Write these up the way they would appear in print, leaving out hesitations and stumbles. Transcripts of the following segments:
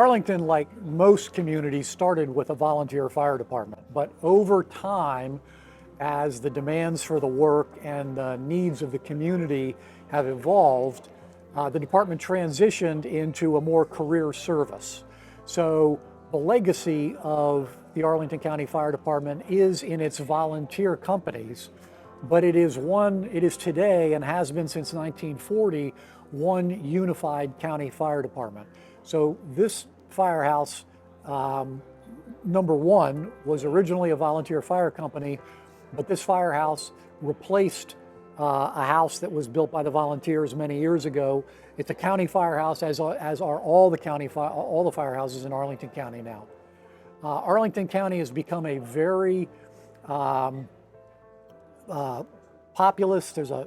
Arlington, like most communities, started with a volunteer fire department, but over time, as the demands for the work and the needs of the community have evolved, the department transitioned into a more career service. So the legacy of the Arlington County Fire Department is in its volunteer companies, but it is today and has been since 1940, one unified county fire department. So this firehouse, number one, was originally a volunteer fire company, but this firehouse replaced a house that was built by the volunteers many years ago. It's a county firehouse, as are all the firehouses in Arlington County now. Arlington County has become a very populous. There's a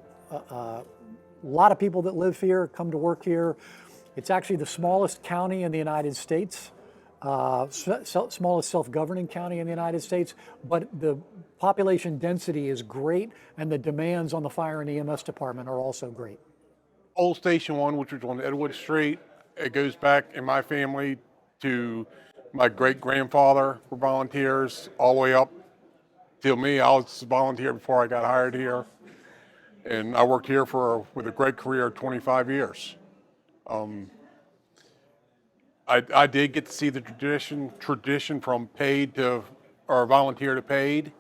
lot of people that live here, come to work here. It's actually the smallest county in the United States, smallest self-governing county in the United States, but the population density is great, and the demands on the fire and EMS department are also great. Old Station 1, which was on Edward Street, it goes back in my family to my great-grandfather were volunteers, all the way up till me. I was a volunteer before I got hired here, and I worked here with a great career of 25 years. I did get to see the tradition from paid to, or volunteer to paid.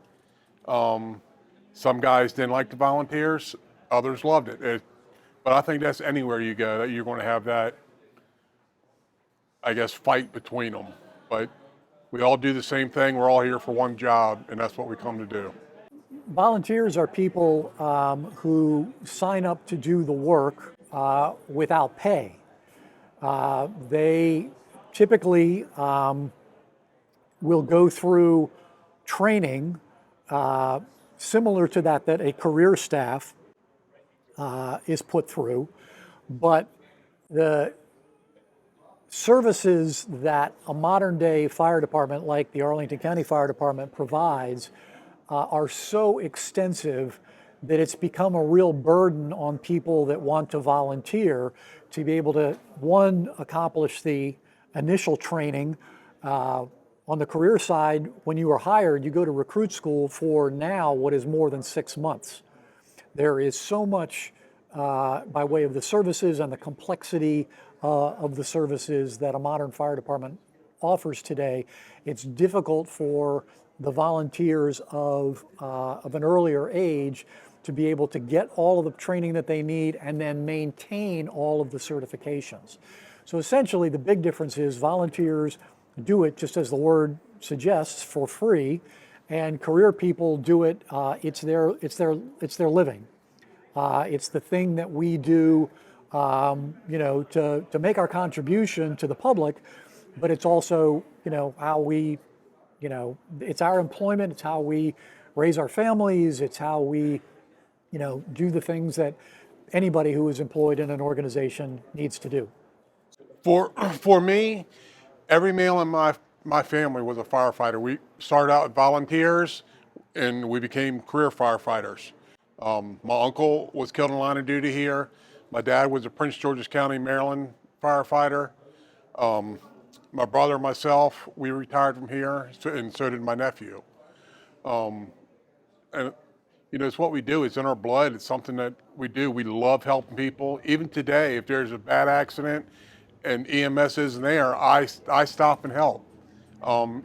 Some guys didn't like the volunteers, others loved it. But I think that's anywhere you go, that you're going to have that, I guess, fight between them. But we all do the same thing. We're all here for one job, and that's what we come to do. Volunteers are people who sign up to do the work without pay. They typically will go through training similar to that a career staff is put through, but the services that a modern day fire department like the Arlington County Fire Department provides are so extensive that it's become a real burden on people that want to volunteer to be able to, one, accomplish the initial training. On the career side, when you are hired, you go to recruit school for now what is more than 6 months. There is so much by way of the services and the complexity of the services that a modern fire department offers today. It's difficult for the volunteers of an earlier age to be able to get all of the training that they need and then maintain all of the certifications. So essentially the big difference is volunteers do it, just as the word suggests, for free, and career people do it. It's their living. It's the thing that we do, to make our contribution to the public, but it's also, how we, it's our employment. It's how we raise our families. It's how we, do the things that anybody who is employed in an organization needs to do. For me, every male in my family was a firefighter. We started out as volunteers, and we became career firefighters. My uncle was killed in line of duty here. My dad was a Prince George's County, Maryland firefighter. My brother and myself, we retired from here, and so did my nephew. And it's what we do. It's in our blood. It's something that we do. We love helping people. Even today, if there's a bad accident and EMS isn't there, I stop and help.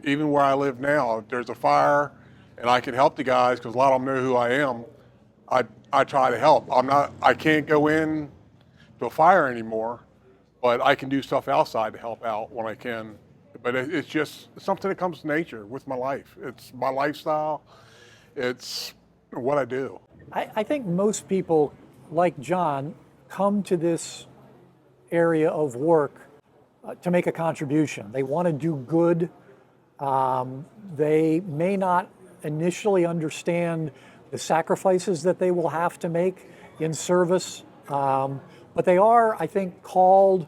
Even where I live now, if there's a fire and I can help the guys, because a lot of them know who I am, I try to help. I can't go in to a fire anymore, but I can do stuff outside to help out when I can. But it's just something that comes to nature with my life. It's my lifestyle. It's what I do. I think most people, like John, come to this area of work to make a contribution. They want to do good. They may not initially understand the sacrifices that they will have to make in service, but they are, I think, called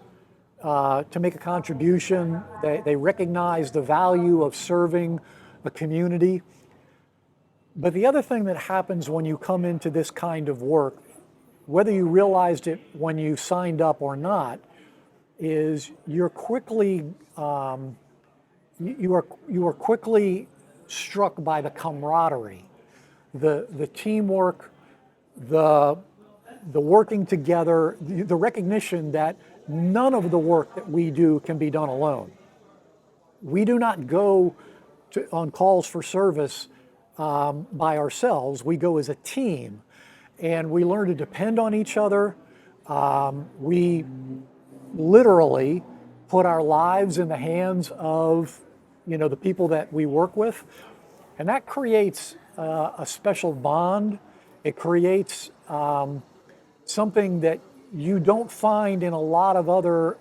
to make a contribution. They recognize the value of serving a community. But the other thing that happens when you come into this kind of work, whether you realized it when you signed up or not, is you're quickly you are quickly struck by the camaraderie, the teamwork, the working together, the recognition that none of the work that we do can be done alone. We do not go on calls for service by ourselves. We go as a team, and we learn to depend on each other. We literally put our lives in the hands of, the people that we work with, and that creates a special bond. It creates something that you don't find in a lot of other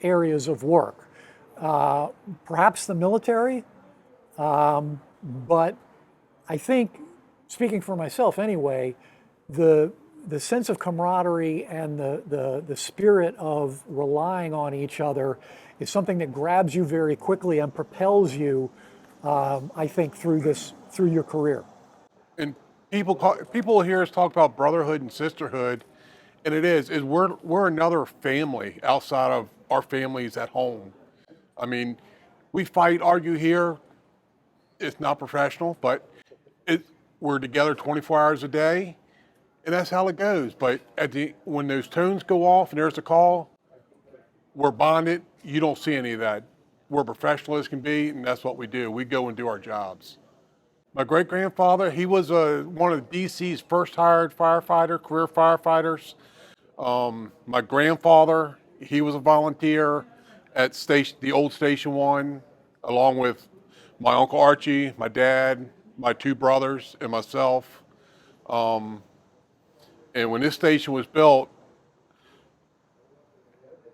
areas of work. Perhaps the military, but I think, speaking for myself anyway, the sense of camaraderie and the spirit of relying on each other is something that grabs you very quickly and propels you, I think, through your career. And people hear us talk about brotherhood and sisterhood, and it is we're another family outside of our families at home. I mean, we fight, argue here. It's not professional, but we're together 24 hours a day, and that's how it goes. But when those tones go off and there's a call, we're bonded. You don't see any of that. We're professional as can be, and that's what we do. We go and do our jobs. My great-grandfather, he was one of DC's first hired career firefighters. My grandfather, he was a volunteer at the old Station 1, along with my Uncle Archie, my dad, my two brothers, and myself. And when this station was built,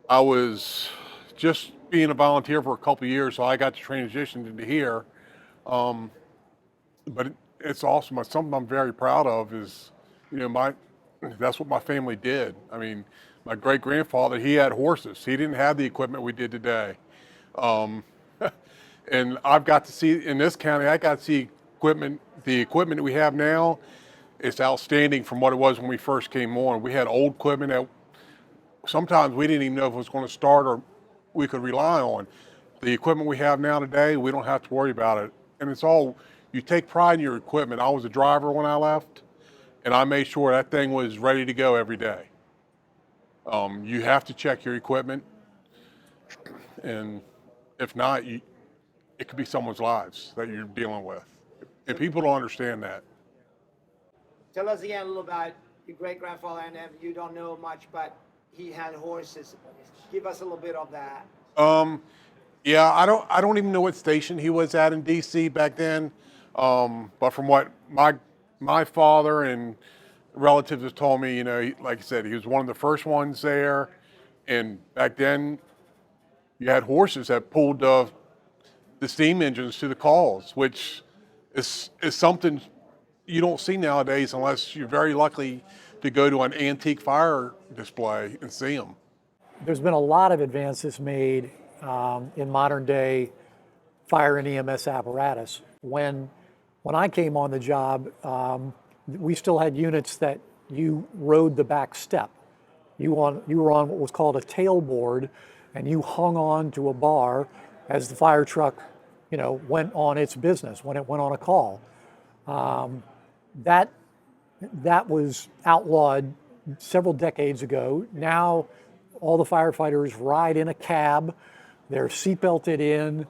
I was just being a volunteer for a couple of years, so I got to transition into here. But it's awesome. It's something I'm very proud of is, that's what my family did. I mean, my great-grandfather, he had horses. He didn't have the equipment we did today. And I've got to see, in this county, I got to see the equipment that we have now. It's outstanding from what it was when we first came on. We had old equipment that sometimes we didn't even know if it was going to start or we could rely on. The equipment we have now today, we don't have to worry about it. And it's all, you take pride in your equipment. I was a driver when I left, and I made sure that thing was ready to go every day. You have to check your equipment, and if not, it could be someone's lives that you're dealing with. And people don't understand that. Tell us again a little about your great-grandfather, and if you don't know much, but he had horses. Give us a little bit of that. Yeah, I don't even know what station he was at in DC back then. But from what my father and relatives have told me, like I said, he was one of the first ones there. And back then, you had horses that pulled the steam engines to the calls, which is something you don't see nowadays unless you're very lucky to go to an antique fire display and see them. There's been a lot of advances made in modern day fire and EMS apparatus. When I came on the job, we still had units that you rode the back step. You were on what was called a tailboard, and you hung on to a bar as the fire truck, went on its business when it went on a call. That was outlawed several decades ago. Now, all the firefighters ride in a cab. They're seatbelted in.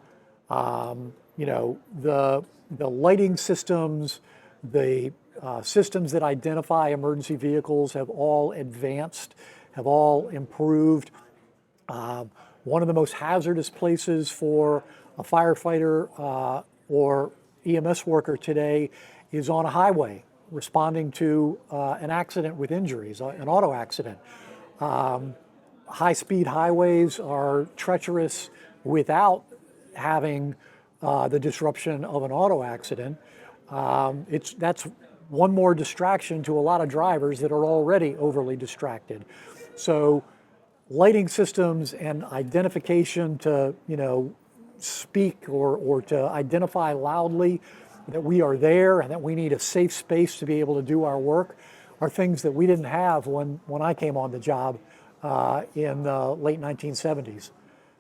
The lighting systems, the systems that identify emergency vehicles have all advanced, have all improved. One of the most hazardous places for a firefighter or EMS worker today is on a highway, responding to an accident with injuries, an auto accident. High-speed highways are treacherous without having the disruption of an auto accident. That's one more distraction to a lot of drivers that are already overly distracted. So lighting systems and identification to, speak or to identify loudly that we are there and that we need a safe space to be able to do our work are things that we didn't have when I came on the job in the late 1970s.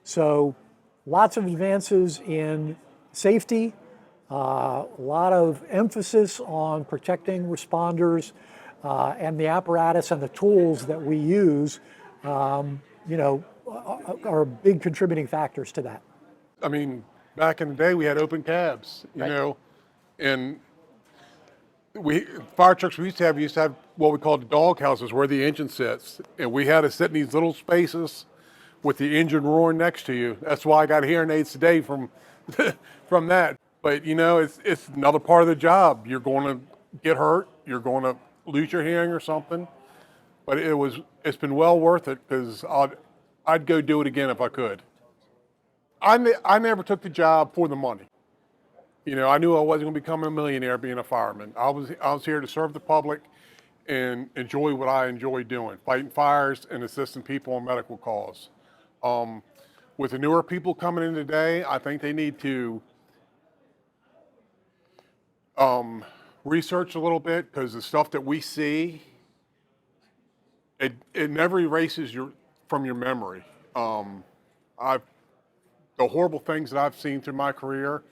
So lots of advances in safety, a lot of emphasis on protecting responders, and the apparatus and the tools that we use, are big contributing factors to that. I mean, back in the day, we had open cabs, Right. and fire trucks we used to have what we called the dog houses where the engine sits, and we had to sit in these little spaces with the engine roaring next to you. That's why I got hearing aids today from from that. But it's another part of the job. You're going to get hurt. You're going to lose your hearing or something. But it's been well worth it, because I'd go do it again if I could. I never took the job for the money. I knew I wasn't going to become a millionaire being a fireman. I was here to serve the public and enjoy what I enjoy doing, fighting fires and assisting people on medical calls. With the newer people coming in today, I think they need to research a little bit, because the stuff that we see, it never erases from your memory. The horrible things that I've seen through my career,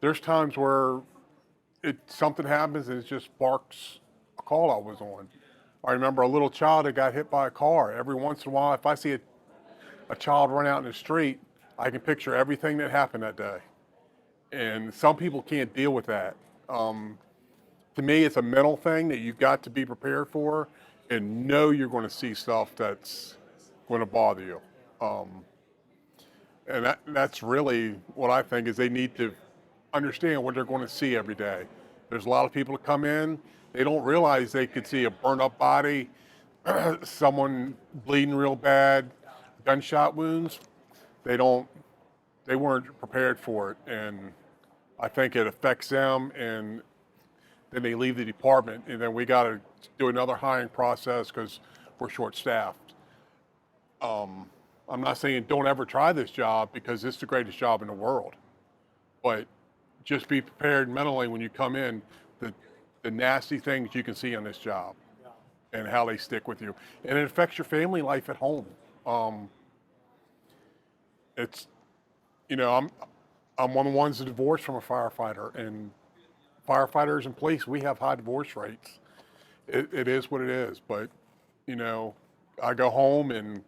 there's times where something happens and it just sparks a call I was on. I remember a little child that got hit by a car. Every once in a while, if I see a child run out in the street, I can picture everything that happened that day. And some people can't deal with that. To me, it's a mental thing that you've got to be prepared for and know you're going to see stuff that's going to bother you. And that's really what I think is they need to understand what they're going to see every day. There's a lot of people that come in, they don't realize they could see a burned up body, someone bleeding real bad, gunshot wounds. They weren't prepared for it, and I think it affects them, and then they leave the department, and then we got to do another hiring process because we're short-staffed. I'm not saying don't ever try this job, because it's the greatest job in the world, but just be prepared mentally when you come in, the nasty things you can see on this job and how they stick with you. And it affects your family life at home. I'm one of the ones that divorced from a firefighter, and firefighters and police, we have high divorce rates. It is what it is, but I go home and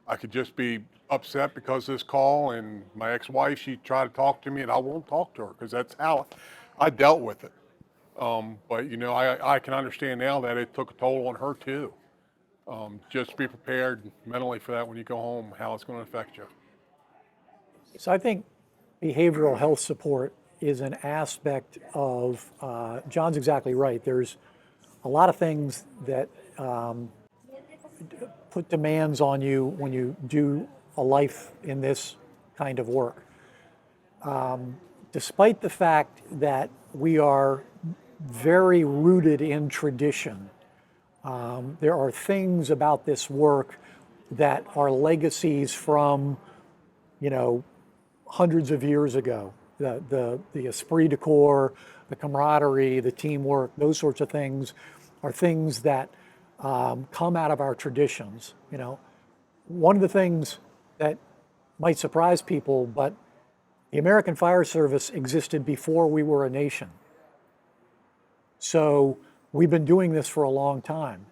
I could just be upset because of this call, and my ex-wife, she tried to talk to me and I won't talk to her, because that's how I dealt with it. But I can understand now that it took a toll on her too. Just be prepared mentally for that when you go home, how it's going to affect you. So I think behavioral health support is an aspect of, John's exactly right. There's a lot of things that put demands on you when you do a life in this kind of work. Despite the fact that we are very rooted in tradition, there are things about this work that are legacies from, hundreds of years ago. The esprit de corps, the camaraderie, the teamwork, those sorts of things are things that come out of our traditions. One of the things that might surprise people, but the American Fire Service existed before we were a nation. So we've been doing this for a long time.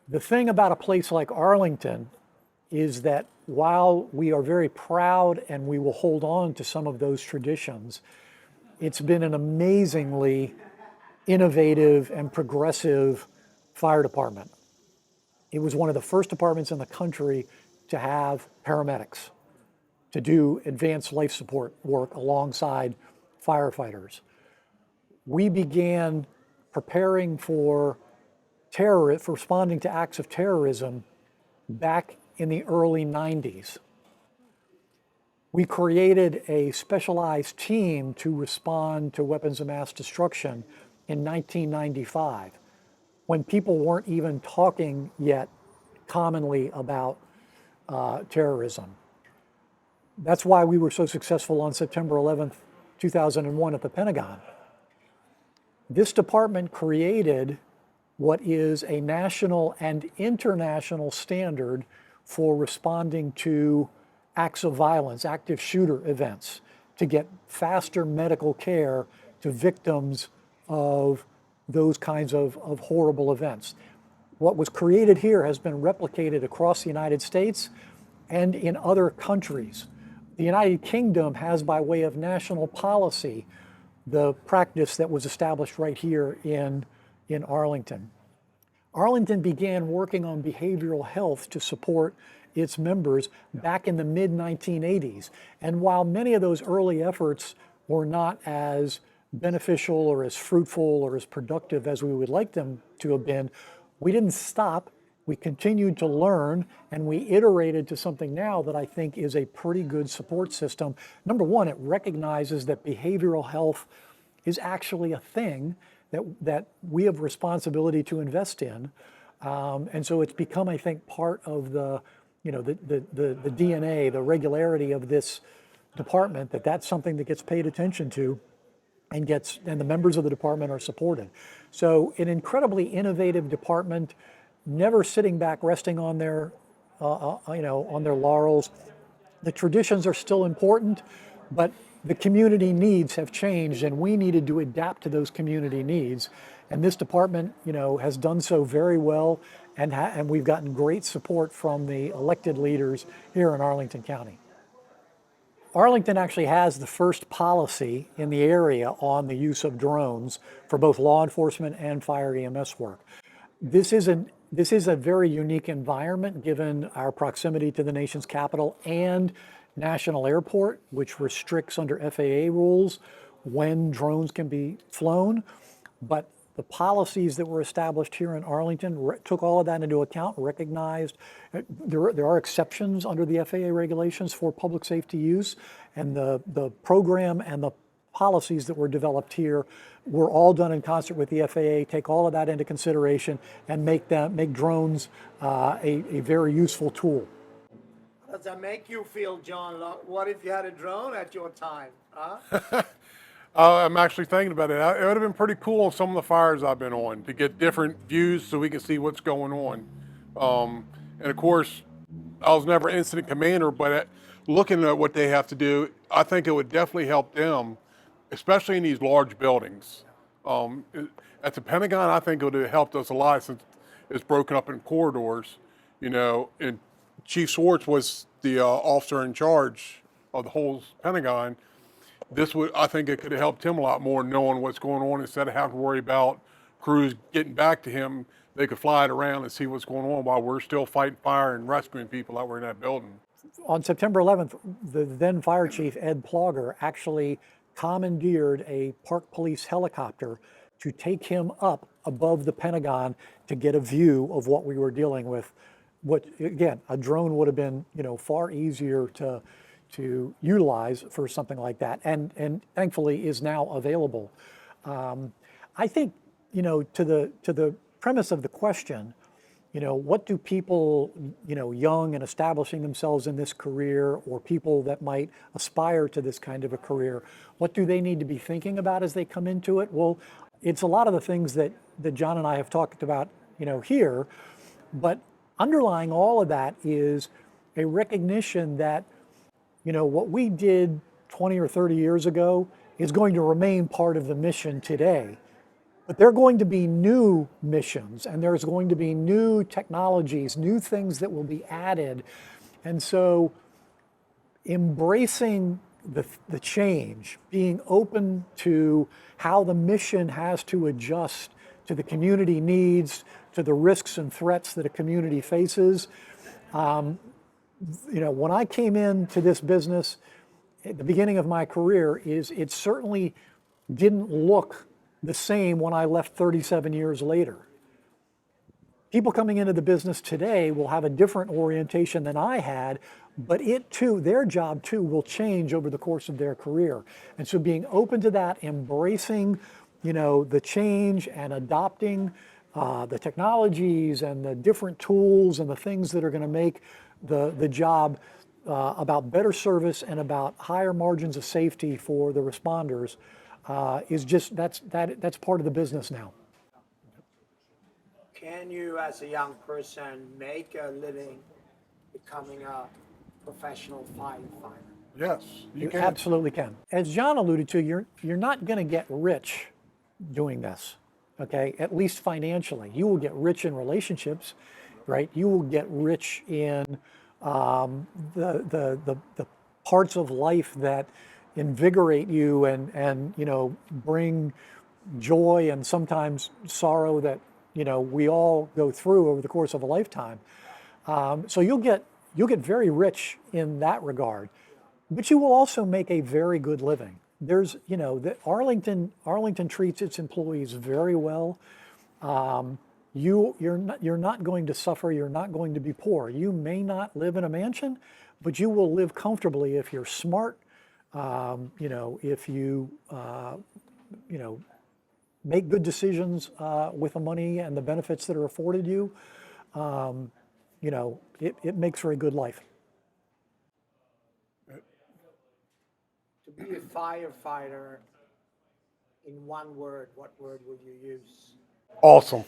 The thing about a place like Arlington is that while we are very proud and we will hold on to some of those traditions, it's been an amazingly innovative and progressive fire department. It was one of the first departments in the country to have paramedics, to do advanced life support work alongside firefighters. We began preparing for responding to acts of terrorism back in the early 90s. We created a specialized team to respond to weapons of mass destruction in 1995, when people weren't even talking yet commonly about terrorism. That's why we were so successful on September 11th, 2001 at the Pentagon. This department created what is a national and international standard for responding to acts of violence, active shooter events, to get faster medical care to victims of those kinds of horrible events. What was created here has been replicated across the United States and in other countries. The United Kingdom has, by way of national policy, the practice that was established right here in Arlington. Arlington began working on behavioral health to support its members back in the mid-1980s. And while many of those early efforts were not as beneficial or as fruitful or as productive as we would like them to have been, we didn't stop. We continued to learn, and we iterated to something now that I think is a pretty good support system. Number one, it recognizes that behavioral health is actually a thing that we have responsibility to invest in. And so it's become, I think, part of the DNA, the regularity of this department, that's something that gets paid attention to and the members of the department are supported. So an incredibly innovative department, never sitting back, resting on their, on their laurels. The traditions are still important, but the community needs have changed, and we needed to adapt to those community needs. And this department, has done so very well, and we've gotten great support from the elected leaders here in Arlington County. Arlington actually has the first policy in the area on the use of drones for both law enforcement and fire EMS work. This is a very unique environment given our proximity to the nation's capital and national airport, which restricts under FAA rules when drones can be flown. But the policies that were established here in Arlington took all of that into account, recognized there are exceptions under the FAA regulations for public safety use, and the program and the policies that were developed here were all done in concert with the FAA, take all of that into consideration, and make drones a very useful tool. How does that make you feel, John? What if you had a drone at your time? Huh? I'm actually thinking about it. It would have been pretty cool on some of the fires I've been on to get different views so we can see what's going on. And of course, I was never incident commander, but looking at what they have to do, I think it would definitely help them, especially in these large buildings. At the Pentagon, I think it would have helped us a lot since it's broken up in corridors, and Chief Schwartz was the officer in charge of the whole Pentagon. I think it could have helped him a lot more knowing what's going on instead of having to worry about crews getting back to him. They could fly it around and see what's going on while we're still fighting fire and rescuing people that were in that building. On September 11th, the then fire chief, Ed Plogger, actually commandeered a Park Police helicopter to take him up above the Pentagon to get a view of what we were dealing with. What, again, a drone would have been, far easier to utilize for something like that, and thankfully is now available. I think, to the premise of the question, what do people, young and establishing themselves in this career, or people that might aspire to this kind of a career, what do they need to be thinking about as they come into it? Well, it's a lot of the things that John and I have talked about, here, but underlying all of that is a recognition that, what we did 20 or 30 years ago is going to remain part of the mission today. But there are going to be new missions, and there's going to be new technologies, new things that will be added. And so embracing the change, being open to how the mission has to adjust to the community needs, to the risks and threats that a community faces. When I came into this business at the beginning of my career, it certainly didn't look the same when I left 37 years later. People coming into the business today will have a different orientation than I had, but their job too will change over the course of their career. And so being open to that, embracing, the change and adopting the technologies and the different tools and the things that are going to make the job about better service and about higher margins of safety for the responders is just that's part of the business now. Can you, as a young person, make a living becoming a professional firefighter? Yes, you You can. absolutely can. As John alluded to, you're not going to get rich doing this, okay? At least financially. You will get rich in relationships, right? You will get rich in the parts of life that invigorate you and bring joy and sometimes sorrow that we all go through over the course of a lifetime. So you'll get very rich in that regard, but you will also make a very good living. There's the Arlington treats its employees very well. You're not going to suffer. You're not going to be poor. You may not live in a mansion, but you will live comfortably if you're smart. If you make good decisions with the money and the benefits that are afforded you. It makes for a good life. To be a firefighter, in one word, what word would you use? Awesome.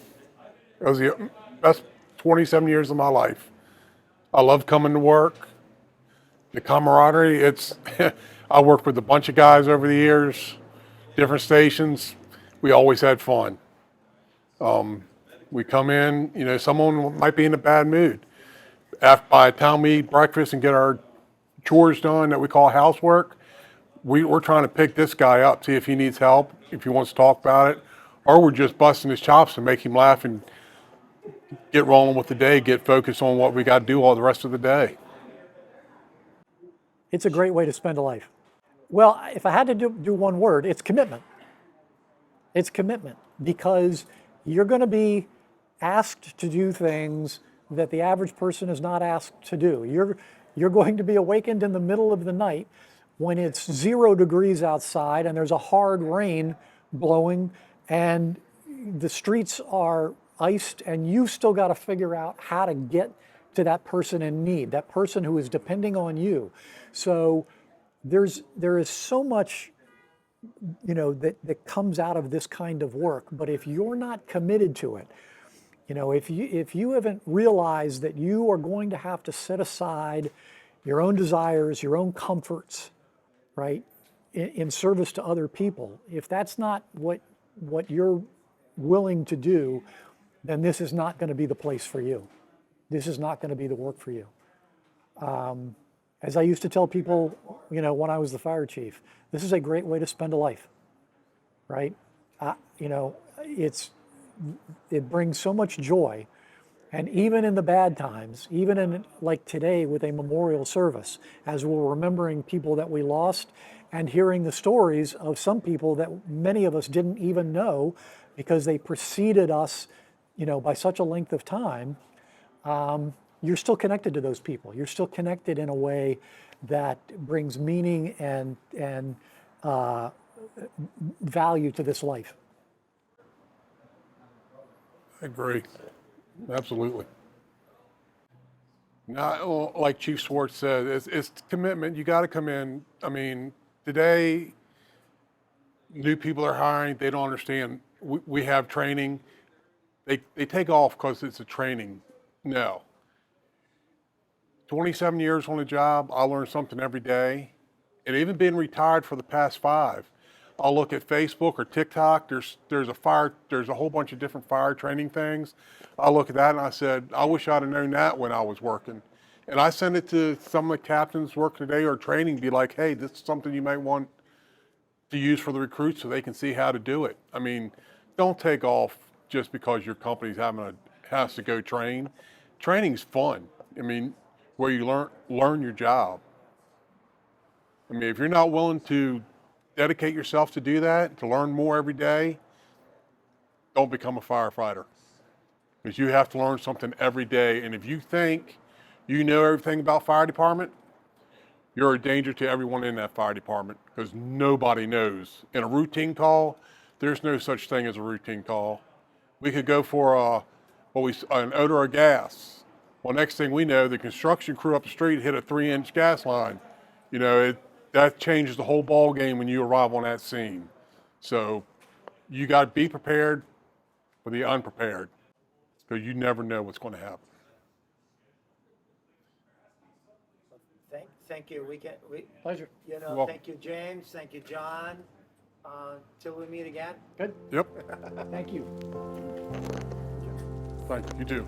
It was the best 27 years of my life. I love coming to work. The camaraderie, I worked with a bunch of guys over the years, different stations. We always had fun. We come in, someone might be in a bad mood. By the time we eat breakfast and get our chores done that we call housework, we're trying to pick this guy up, see if he needs help, if he wants to talk about it, or we're just busting his chops and make him laugh and get rolling with the day, get focused on what we got to do all the rest of the day. It's a great way to spend a life. Well, if I had to do one word, it's commitment. It's commitment, because you're going to be asked to do things that the average person is not asked to do. You're going to be awakened in the middle of the night when it's 0 degrees outside and there's a hard rain blowing and the streets are iced, and you've still got to figure out how to get to that person in need, that person who is depending on you. So there is so much that comes out of this kind of work. But if you're not committed to it, if you haven't realized that you are going to have to set aside your own desires, your own comforts, right, in service to other people, if that's not what you're willing to do, then this is not going to be the place for you. This is not going to be the work for you. As I used to tell people, when I was the fire chief, this is a great way to spend a life, right? It brings so much joy. And even in the bad times, even in like today with a memorial service, as we're remembering people that we lost and hearing the stories of some people that many of us didn't even know because they preceded us, by such a length of time, you're still connected to those people. You're still connected in a way that brings meaning and value to this life. I agree. Absolutely. Now, like Chief Schwartz said, it's commitment. You got to come in. I mean, today, new people are hiring. They don't understand. We have training. They take off because it's a training. No. 27 years on the job, I learn something every day. And even being retired for the past 5, I'll look at Facebook or TikTok. There's a whole bunch of different fire training things. I look at that and I said, I wish I'd have known that when I was working. And I send it to some of the captains working today or training, be like, hey, this is something you might want to use for the recruits so they can see how to do it. I mean, don't take off just because your company's has to go train. Training's fun. I mean, where you learn your job. I mean, if you're not willing to dedicate yourself to do that, to learn more every day, don't become a firefighter. Because you have to learn something every day. And if you think you know everything about fire department, you're a danger to everyone in that fire department, because nobody knows. In a routine call, there's no such thing as a routine call. We could go for an odor of gas. Well, next thing we know, the construction crew up the street hit a 3-inch gas line. That changes the whole ball game when you arrive on that scene. So you got to be prepared for the unprepared. because you never know what's going to happen. Thank you. Pleasure. Welcome. Thank you, James. Thank you, John. Till we meet again. Good. Yep. Thank you. Thank you. You too.